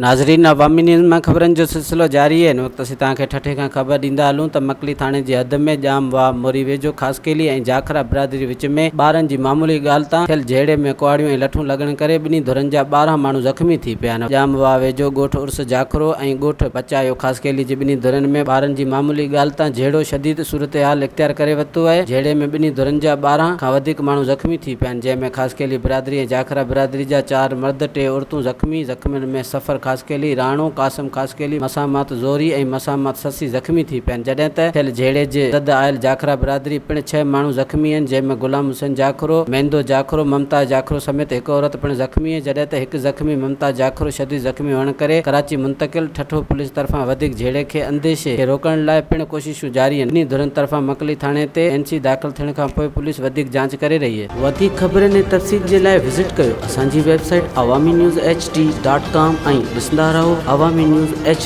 नाज़रीन, अवामी न्यूज़ में खबरन जो सिलसिलो जारी है। वक्त असीं तव्हांखे ठठे खां ख़बर ॾींदा हलूं त मकली थाणे जी हद में जाम वाह मोरी वेझो ख़ासकेली ऐं जाखरा बिरादरी विच में ॿारनि जी मामूली ॻाल्हि तां थियल जहिड़े में कुआड़ियूं ऐं लठूं लॻण करे ॿिन्ही धुरनि जा 12 माण्हू ज़ख़्मी थी पिया आहिनि। जाम वाह वेझो ॻोठ उर्स जाखरो ऐं ॻोठ पचायो ख़ासकेली जी ॿिन्ही धुरनि में ॿारनि जी मामूली ॻाल्हि तां जहिड़ो शदीद सूरत हाल इख़्तियार करे वरितो आहे, जहिड़े में ॿिन्ही धुरनि जा 12 खां वधीक माण्हू ज़ख़्मी थी पिया आहिनि, जंहिंमें ख़ासकेली बिरादरी ऐं जाखरा बिरादरी जा 4 मर्द 3 औरतूं ज़ख़्मियुनि में सफ़र ख़ासकेली राणो कासिम ख़ासकेली मसामात ज़ोरी ऐं मसामात ससी ज़ख़्मी थी पिया आहिनि, जॾहिं त थियल जहिड़े जे ज़द आयल जाखरा बिरादरी पिण 6 माण्हू ज़ख़्मी आहिनि, जंहिंमें गुलाम हुसैन जाखरो, मेंदो जाखरो, ममता जाखरो समेत हिकु औरत पिण ज़ख़्मी आहे, जॾहिं त हिकु ज़ख़्मी ममता जाखरो शदीद ज़ख़्मी हुअण करे कराची मुंतकिल। ठठो पुलिस तरफ़ां वधीक जहिड़े खे अंदेशे खे रोकण लाइ पिण कोशिशूं जारी आहिनि। ॿिन्ही धुरनि तरफ़ां मकली थाणे ते NC दाख़िल थियण खां पोइ पुलिस वधीक जांच करे रही आहे। वधीक ख़बरनि ऐं तफ़सील जे लाइ विज़िट कयो असांजी वेबसाइट awamiNewsHD.com ऐं ॾिसंदा रहो अवामी न्यूज़ HD।